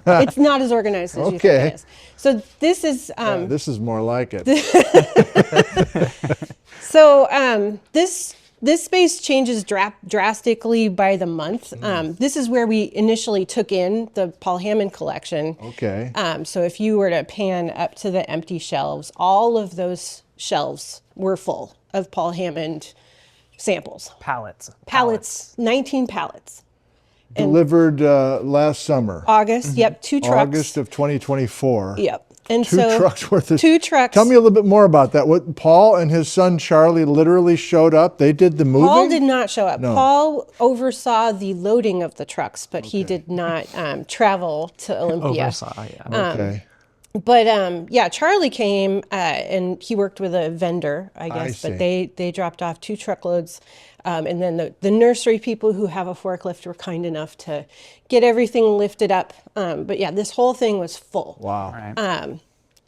It's not as organized as you think it is. So this is this is more like it. So this space changes drastically by the month. This is where we initially took in the Paul Hammond collection. Okay. So if you were to pan up to the empty shelves, all of those shelves were full of Paul Hammond samples. Pallets. 19 pallets. Delivered last summer. August, yep, 2 trucks. August of 2024. Yep. And Two so trucks worth of... 2 trucks. Tell me a little bit more about that. What, Paul and his son Charlie literally showed up? They did the moving? Paul did not show up. No. Paul oversaw the loading of the trucks, but he did not travel to Olympia. Okay. But yeah, Charlie came and he worked with a vendor, I guess, but they dropped off 2 truckloads. And then the nursery people who have a forklift were kind enough to get everything lifted up. But yeah, this whole thing was full. Wow. Right.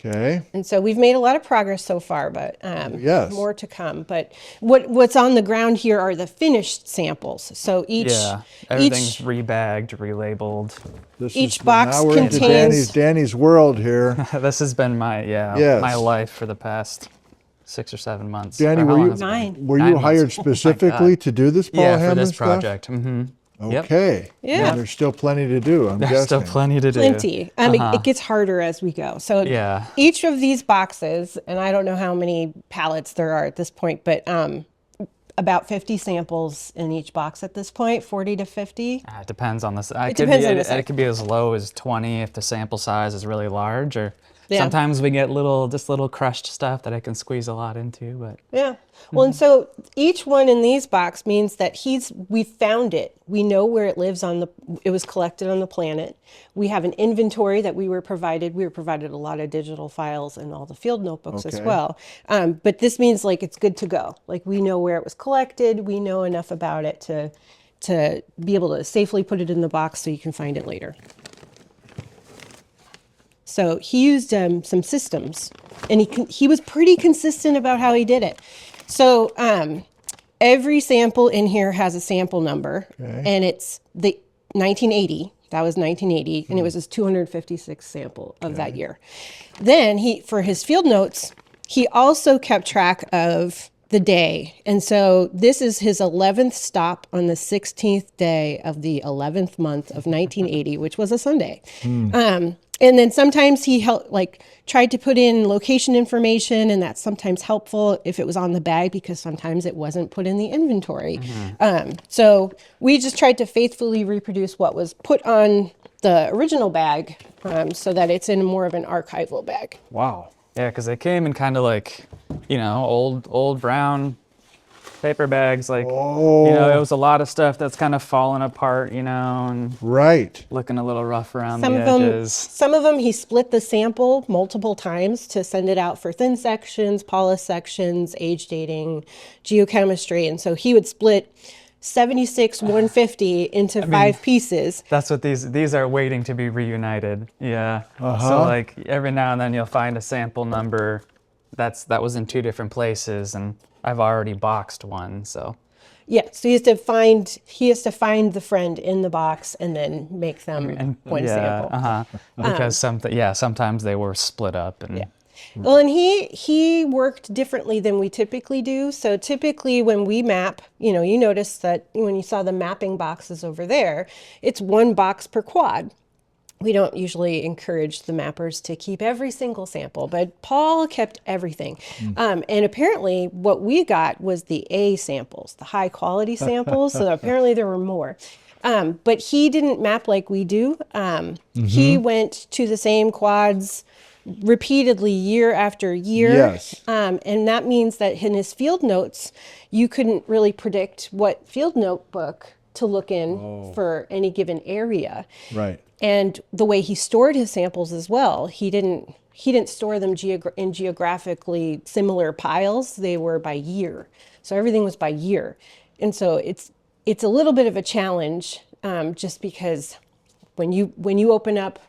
Okay. And so we've made a lot of progress so far, but Yes. more to come. But what's on the ground here are the finished samples. So everything's rebagged, relabeled. Each box now we're contains... into Danny's world here. This has been my my life for the past 6 or 7 months. Danny, Or how were long you has it been? were 9 you months. hired specifically to do this Paul Hammond for this stuff? project? Mm-hmm. Okay. Yeah. And there's still plenty to do, I'm There's guessing. still plenty to do. Plenty. It gets harder as we go. So each of these boxes, and I don't know how many pallets there are at this point, but about 50 samples in each box at this point, 40 to 50. It depends on this. It depends on the size. It could be as low as 20 if the sample size is really large, or Yeah. sometimes we get just little crushed stuff that I can squeeze a lot into. But Yeah. Well, and so each one in these box means that we found it. We know where it lives it was collected on the planet. We have an inventory that we were provided. We were provided a lot of digital files and all the field notebooks as well. But this means like it's good to go. Like we know where it was collected. We know enough about it to be able to safely put it in the box so you can find it later. So he used some systems, and he was pretty consistent about how he did it. So every sample in here has a sample number, and it's the 1980. That was 1980, and it was his 256th sample of that year. Then for his field notes, he also kept track of the day. And so this is his 11th stop on the 16th day of the 11th month of 1980, which was a Sunday. And then sometimes he tried to put in location information, and that's sometimes helpful if it was on the bag because sometimes it wasn't put in the inventory. So we just tried to faithfully reproduce what was put on the original bag so that it's in more of an archival bag. Wow. yeah, because they came in kind of like, old brown paper bags, like, it was a lot of stuff that's kind of falling apart, and looking a little rough around the edges. Some of them he split the sample multiple times to send it out for thin sections, polished sections, age dating, geochemistry, and so he would split 76 150 into 5 pieces. That's what these are waiting to be reunited. Yeah. So like every now and then you'll find a sample number that was in 2 different places, and I've already boxed one, so. Yeah, so he has to find the friend in the box and then make them one sample. Because sometimes they were split up and. Yeah. Well, and he worked differently than we typically do. So typically when we map, you notice that when you saw the mapping boxes over there, it's 1 box per quad. We don't usually encourage the mappers to keep every single sample, but Paul kept everything. And apparently what we got was the A samples, the high quality samples. So apparently there were more. But he didn't map like we do. He went to the same quads repeatedly year after year. Yes. And that means that in his field notes, you couldn't really predict what field notebook to look in for any given area. Right. And the way he stored his samples as well, he didn't store them in geographically similar piles. They were by year. So everything was by year. And so it's a little bit of a challenge just because when you open up,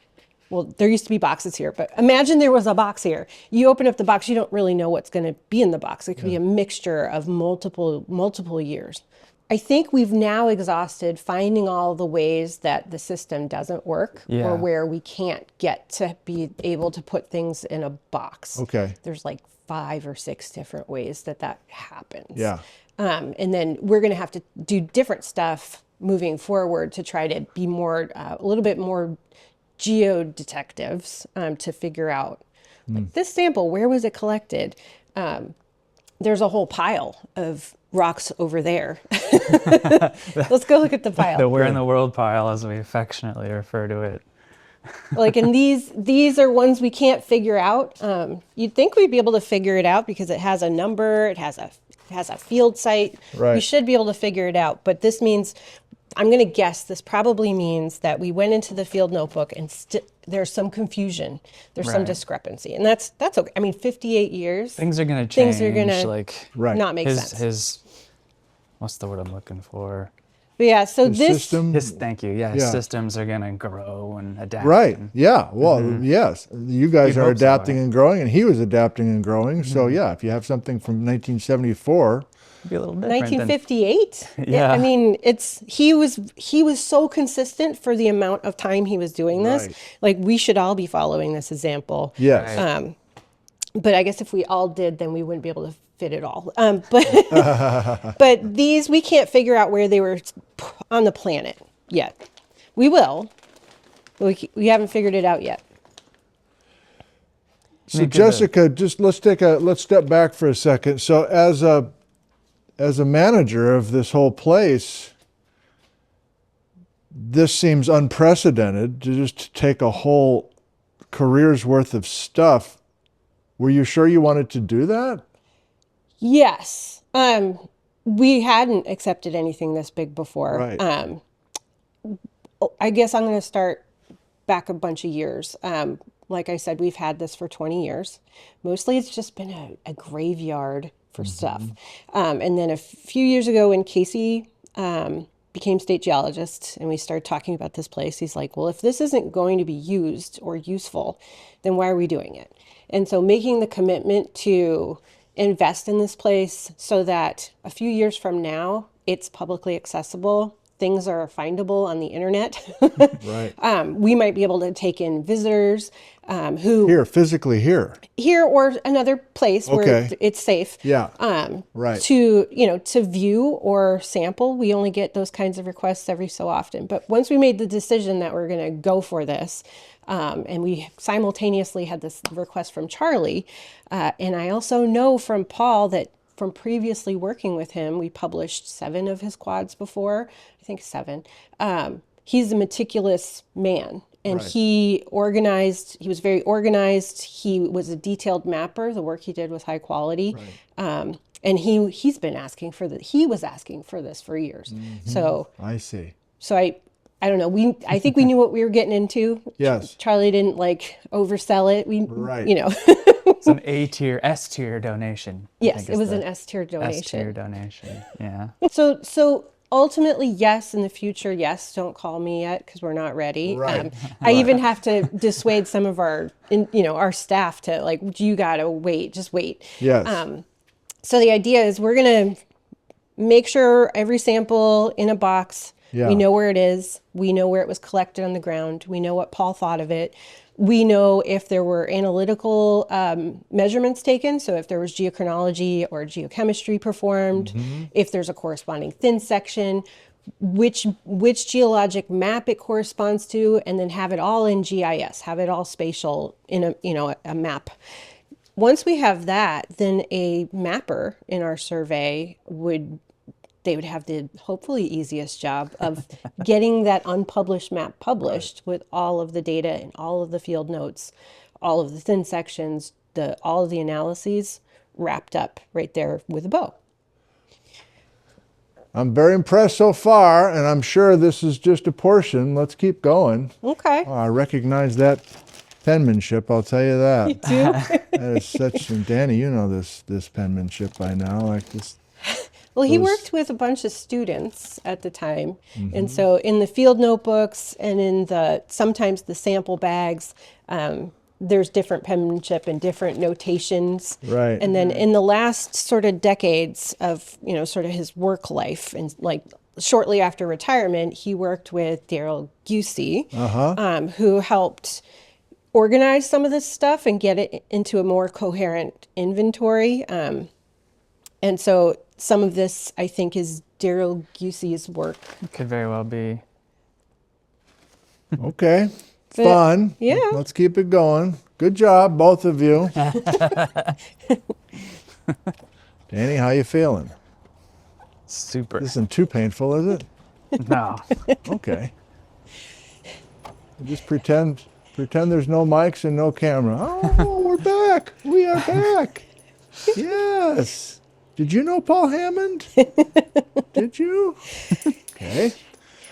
well, there used to be boxes here, but imagine there was a box here. You open up the box, you don't really know what's going to be in the box. It could be a mixture of multiple years. I think we've now exhausted finding all the ways that the system doesn't work or where we can't get to be able to put things in a box. Okay. There's like 5 or 6 different ways that happens. Yeah. And then we're going to have to do different stuff moving forward to try to be more, a little bit more geodetectives to figure out like, this sample, where was it collected? There's a whole pile of rocks over there. Let's go look at the pile. The where in the world pile, as we affectionately refer to it. Like, and these are ones we can't figure out. You'd think we'd be able to figure it out because it has a number, it has a field site. Right. We should be able to figure it out. But this means, I'm going to guess, this probably means that we went into the field notebook and there's some confusion. There's some discrepancy. And that's okay. I mean, 58 years. Things are going to change. Things are going to like, not make sense. What's the word I'm looking for? But yeah, so System. Thank you. Yeah, systems are going to grow and adapt. Right. Yeah. Well, yes. You guys are adapting and growing, and he was adapting and growing. So yeah, if you have something from 1974, be a little different. 1958. Yeah. I mean, he was so consistent for the amount of time he was doing this. Right. Like, we should all be following this example. yes. Right. But I guess if we all did, then we wouldn't be able to fit it all. But these, we can't figure out where they were on the planet yet. We will. But we haven't figured it out yet. So Jessica, just let's step back for a second. So as a manager of this whole place, this seems unprecedented to just take a whole career's worth of stuff. Were you sure you wanted to do that? Yes. We hadn't accepted anything this big before. Right. I guess I'm going to start back a bunch of years. Like I said, we've had this for 20 years. Mostly it's just been a graveyard for stuff. And then a few years ago when Casey became state geologist and we started talking about this place, he's like, well, if this isn't going to be used or useful, then why are we doing it? And so making the commitment to invest in this place so that a few years from now, it's publicly accessible, things are findable on the internet. Right. We might be able to take in visitors who physically here or another place where it's safe. Yeah. Right. To view or sample. We only get those kinds of requests every so often. But once we made the decision that we're going to go for this, and we simultaneously had this request from Charlie, and I also know from Paul that from previously working with him, we published 7 of his quads before. I think 7. He's a meticulous man. And he was very organized. He was a detailed mapper. The work he did was high quality. Right. And he was asking for this for years. Mm-hmm. So I see. So I don't know. I think we knew what we were getting into. Yes. Charlie didn't oversell it. It's an S tier donation. Yes, it was an S tier donation. S tier donation. Yeah. So ultimately, yes. In the future, yes. Don't call me yet because we're not ready. Right. I even have to dissuade some of our staff to you gotta wait. Just wait. Yes. So the idea is we're gonna make sure every sample in a box. Yeah. We know where it is. We know where it was collected on the ground. We know what Paul thought of it. We know if there were analytical measurements taken, so if there was geochronology or geochemistry performed, if there's a corresponding thin section, which geologic map it corresponds to, and then have it all in GIS, have it all spatial in a map. Once we have that, then a mapper in our survey would have the hopefully easiest job of getting that unpublished map published with all of the data and all of the field notes, all of the thin sections, all of the analyses wrapped up right there with a bow. I'm very impressed so far, and I'm sure this is just a portion. Let's keep going. Okay. Oh, I recognize that penmanship, I'll tell you that. You do? That is such, and Danny, you know this penmanship by now, like this. Well, he worked with a bunch of students at the time. And so in the field notebooks and in sometimes the sample bags, there's different penmanship and different notations. Right. And then in the last sort of decades of, sort of his work life, and like shortly after retirement, he worked with Geological, who helped organize some of this stuff and get it into a more coherent inventory. And so some of this, I think, is Geologic's work. It could very well be. Okay. Fun. Yeah. Let's keep it going. Good job, both of you. Danny, how you feeling? Super. This isn't too painful, is it? No. Okay. Just pretend there's no mics and no camera. Oh, we're back. We are back. Yes. Did you know Paul Hammond? Did you? Okay.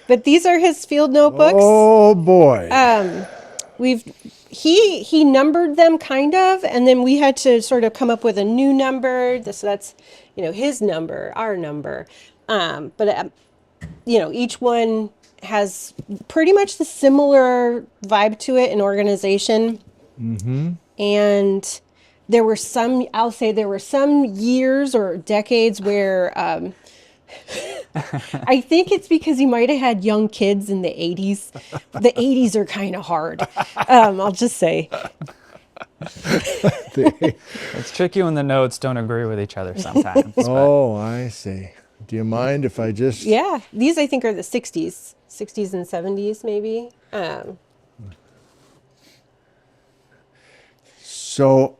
But these are his field notebooks. Oh boy. He numbered them kind of, and then we had to sort of come up with a new number. So that's, his number, our number. But each one has pretty much the similar vibe to it in organization. Mm-hmm. And there were some years or decades where I think it's because he might have had young kids in the 80s. The 80s are kind of hard. I'll just say. It's tricky when the notes don't agree with each other sometimes. Oh, I see. Do you mind if I just... Yeah, these I think are the 60s and 70s maybe. So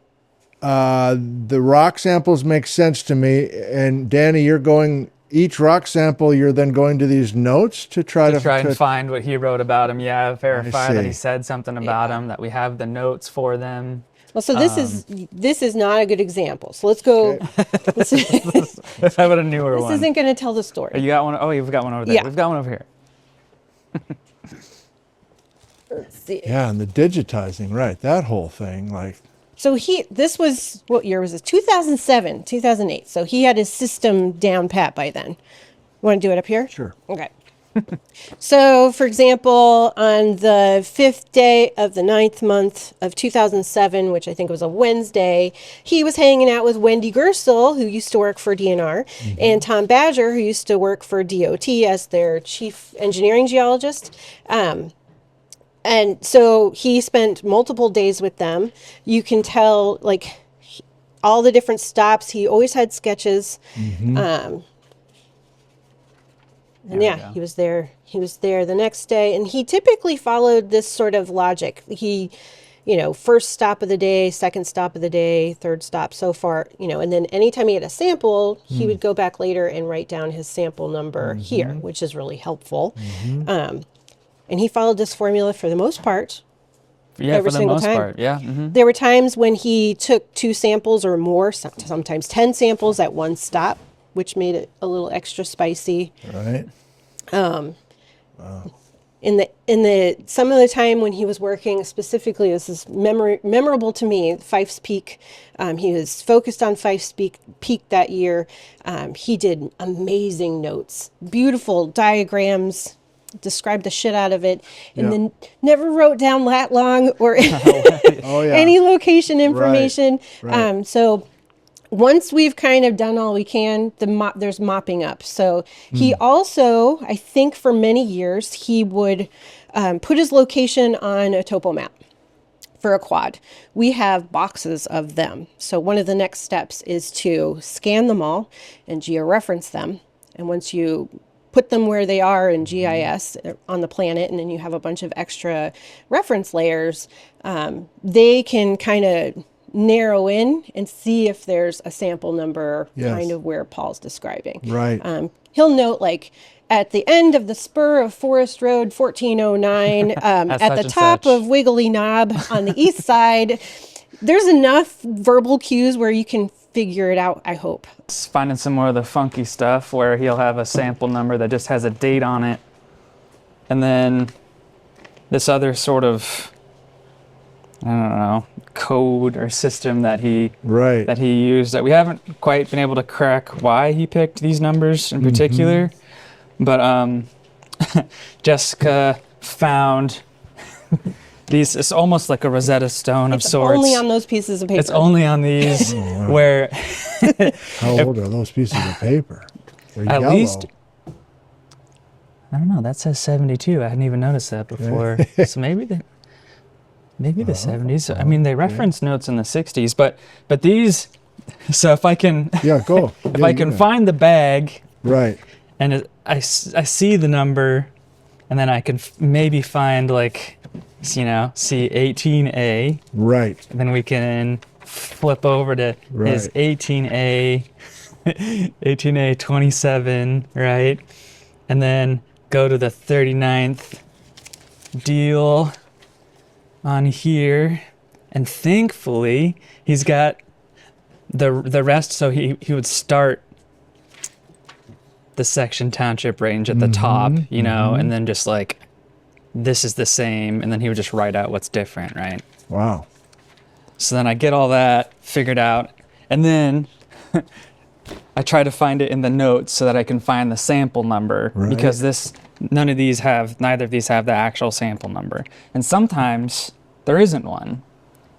the rock samples make sense to me. And Danny, you're going... Each rock sample, you're then going to these notes to try and find what he wrote about him. Yeah, verify that he see. said something about him, that we have the notes for them. Well, so this is not a good example. So let's go. Okay. Let's have a newer This one. isn't going to tell the story. You got one? Oh, you've got one over there. Yeah. We've got one over here. Let's see. Yeah, and the digitizing, right? That whole thing, like... So this was, what year was this? 2007, 2008. So he had his system down pat by then. Want to do it up here? Sure. Okay. So, for example, on the 5th day of the 9th month of 2007, which I think was a Wednesday, he was hanging out with Wendy Gersel, who used to work for DNR, and Tom Badger, who used to work for DOT as their chief engineering geologist. And so he spent multiple days with them. You can tell, like, all the different stops. He always had sketches. And yeah, he was there. He was there the next day. And he typically followed this sort of logic. He, first stop of the day, second stop of the day, third stop, so far, and then anytime he had a sample, he would go back later and write down his sample number here, which is really helpful. And he followed this formula for the most part. Yeah, every for the single most time. part. Yeah. Mm-hmm. There were times when he took 2 samples or more, sometimes 10 samples at one stop, which made it a little extra spicy. Right. In the some of the time when he was working specifically, this is memorable to me, Fife's Peak. He was focused on Fife's Peak that year. He did amazing notes, beautiful diagrams, described the shit out of it, and then never wrote down lat long or any location information. Right. So once we've kind of done all we can, there's mopping up. So he also, I think for many years, he would put his location on a topo map for a quad. We have boxes of them. So one of the next steps is to scan them all and georeference them. And once you put them where they are in GIS on the planet, and then you have a bunch of extra reference layers, they can kind of narrow in and see if there's a sample number kind of where Paul's describing. Right. He'll note, like, at the end of the spur of Forest Road 1409, at the top of Wiggly Knob on the east side, there's enough verbal cues where you can figure it out, I hope. Finding some more of the funky stuff where he'll have a sample number that just has a date on it. And then this other sort of, I don't know, code or system that he used that we haven't quite been able to crack why he picked these numbers in particular. But Jessica found these, it's almost like a Rosetta Stone of It's sorts. only on those pieces of paper. It's only on these where How old are those pieces of paper? They're at yellow. least, I don't know, that says 72. I hadn't even noticed that before. So maybe the 70s. I mean, they reference notes in the 60s, but these, so if I can, Go. if I can find the bag, right, and I see the number, and then I can maybe find like, you know, see 18A. Right. And then we can flip over to his 18A, 18A 27, right? And then go to the 39th deal on here. And thankfully, he's got the rest, so he would start the section township range at the top, you know, and then just like, this is the same, and then he would just write out what's different, right? Wow. So then I get all that figured out, and then I try to find it in the notes so that I can find the sample number, because neither of these have the actual sample number. And sometimes there isn't one.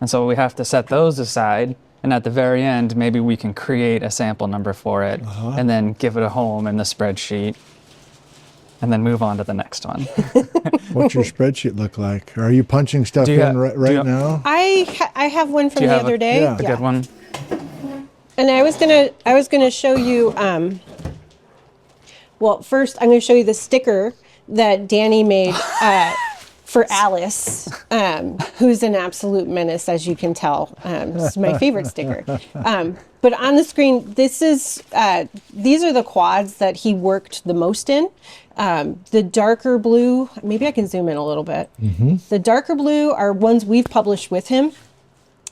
And so we have to set those aside, and at the very end, maybe we can create a sample number for it, and then give it a home in the spreadsheet, and then move on to the next one. What's your spreadsheet look like? Are you punching stuff in right now? I have one from the other day. A good one. And I was gonna show you. Well, first I'm gonna show you the sticker that Danny made for Alice, who's an absolute menace, as you can tell. This is my favorite sticker. But on the screen, these are the quads that he worked the most in. The darker blue, maybe I can zoom in a little bit. The darker blue are ones we've published with him.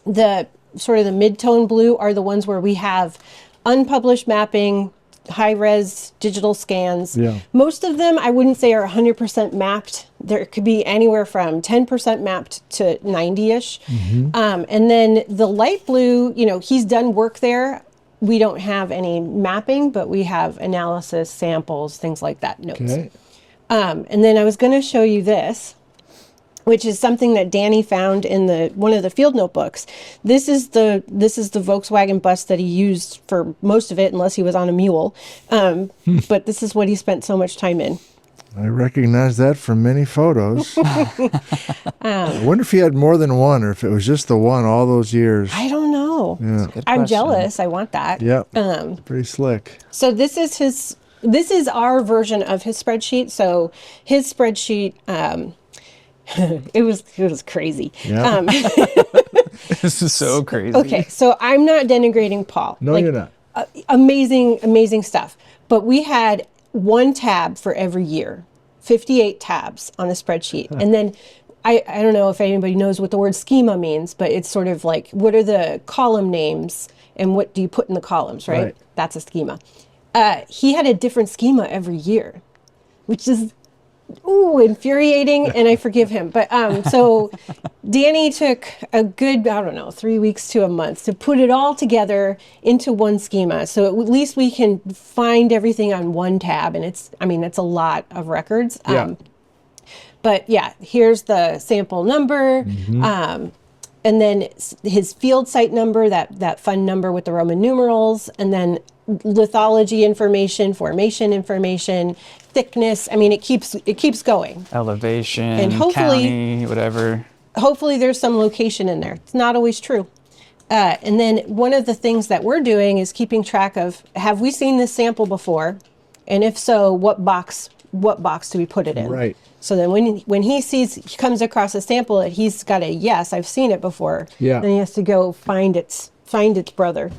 The sort of the mid-tone blue are the ones where we have unpublished mapping, high-res digital scans. Most of them, I wouldn't say are 100% mapped. There could be anywhere from 10% mapped to 90-ish. And then the light blue, you know, he's done work there. We don't have any mapping, but we have analysis, samples, things like that, notes. And then I was going to show you this, which is something that Danny found in one of the field notebooks. This is the Volkswagen bus that he used for most of it, unless he was on a mule. But this is what he spent so much time in. I recognize that from many photos. I wonder if he had more than one, or if it was just the one all those years. I don't know. I'm jealous. I want that. Pretty slick. So this is our version of his spreadsheet. So his spreadsheet, it was crazy. This is so crazy. Okay, so I'm not denigrating Paul. No, you're not. Amazing stuff. But we had one tab for every year, 58 tabs on the spreadsheet. And then I don't know if anybody knows what the word schema means, but it's sort of like, what are the column names and what do you put in the columns, right? That's a schema. He had a different schema every year, which is infuriating, and I forgive him. But so Danny took a good, 3 weeks to a month to put it all together into one schema. So at least we can find everything on one tab, and it's a lot of records. But yeah, here's the sample number, and then his field site number, that fun number with the Roman numerals, and then lithology information, formation information, thickness. I mean, it keeps going. Elevation, and hopefully, county, whatever. Hopefully there's some location in there. It's not always true. And then one of the things that we're doing is keeping track of, have we seen this sample before? And if so, what box do we put it in? Right. So then when he comes across a sample that he's got a yes, I've seen it before. Then he has to go find its brother.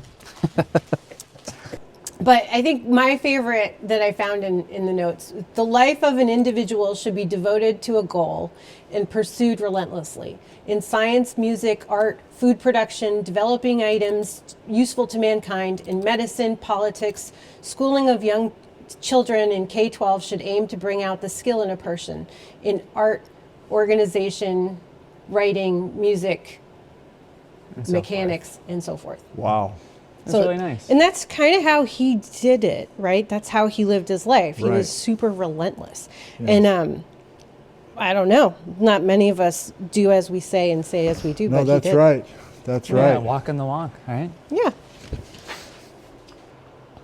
But I think my favorite that I found in the notes, the life of an individual should be devoted to a goal and pursued relentlessly. In science, music, art, food production, developing items useful to mankind, in medicine, politics, schooling of young children in K-12 should aim to bring out the skill in a person. In art, organization, writing, music, mechanics, and so forth. Wow. That's really nice. And that's kind of how he did it, right? That's how he lived his life. He was super relentless. And I don't know. Not many of us do as we say and say as we do. No, but that's he did. right. That's Yeah, right. walking the walk, right? Yeah.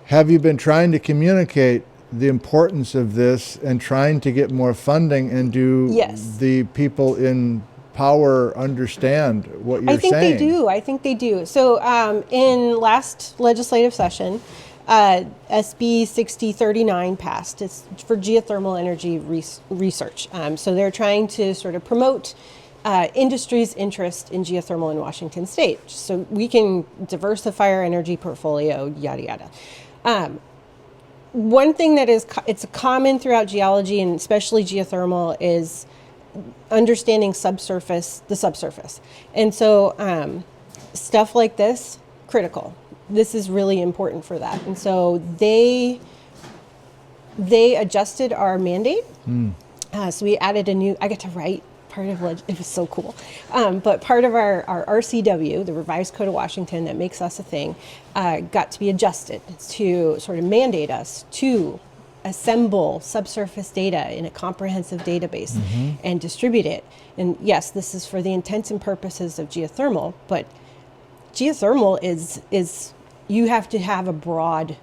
Have you been trying to communicate the importance of this and trying to get more funding, and do Yes. the people in power understand what you're I think saying? they do. I think they do. So in last legislative session, SB 6039 passed. It's for geothermal energy research. So they're trying to sort of promote industry's interest in geothermal in Washington State, so we can diversify our energy portfolio, yada yada. One thing that is it's common throughout geology, and especially geothermal, is understanding the subsurface. And so stuff like this, critical. This is really important for that. And so they adjusted our mandate. So we added a new, I get to write part of, it was so cool. But part of our RCW, the Revised Code of Washington that makes us a thing, got to be adjusted to sort of mandate us to assemble subsurface data in a comprehensive database and distribute it. And yes, this is for the intents and purposes of geothermal, but geothermal is you have to have a broad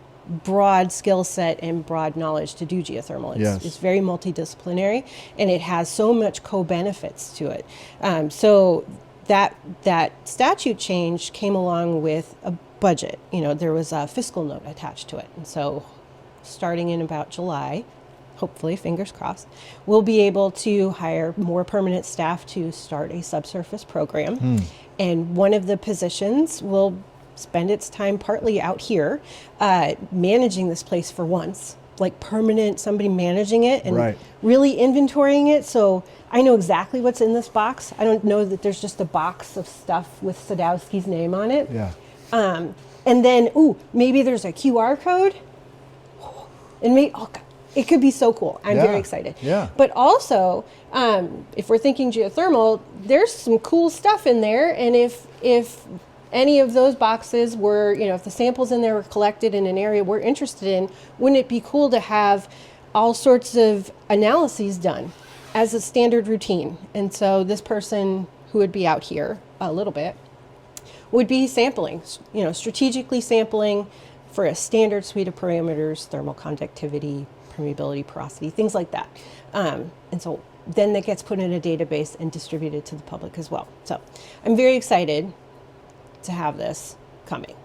skill set and broad knowledge to do geothermal. It's very multidisciplinary, and it has so much co-benefits to it. So that statute change came along with a budget. There was a fiscal note attached to it. And so starting in about July, hopefully, fingers crossed, we'll be able to hire more permanent staff to start a subsurface program. And one of the positions will spend its time partly out here managing this place for once, like permanent, somebody managing it and really inventorying it. So I know exactly what's in this box. I don't know that there's just a box of stuff with Czajkowski's name on it. And then, maybe there's a QR code. And it could be so cool. I'm very excited. But also, if we're thinking geothermal, there's some cool stuff in there. And if any of those boxes were, if the samples in there were collected in an area we're interested in, wouldn't it be cool to have all sorts of analyses done as a standard routine? And so this person who would be out here a little bit would be sampling, strategically sampling for a standard suite of parameters: thermal conductivity, permeability, porosity, things like that. And so then that gets put in a database and distributed to the public as well. So I'm very excited to have this coming.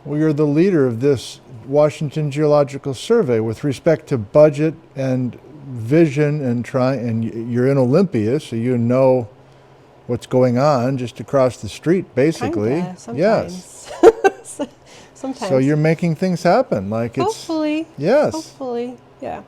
Well, you're the leader of this Washington Geological Survey with respect to budget and vision, and you're in Olympia, so you know what's going on just across the street, basically. Kinda, sometimes. Yes. Sometimes. So you're making things happen, like it's. Hopefully. Yes. Hopefully, yeah.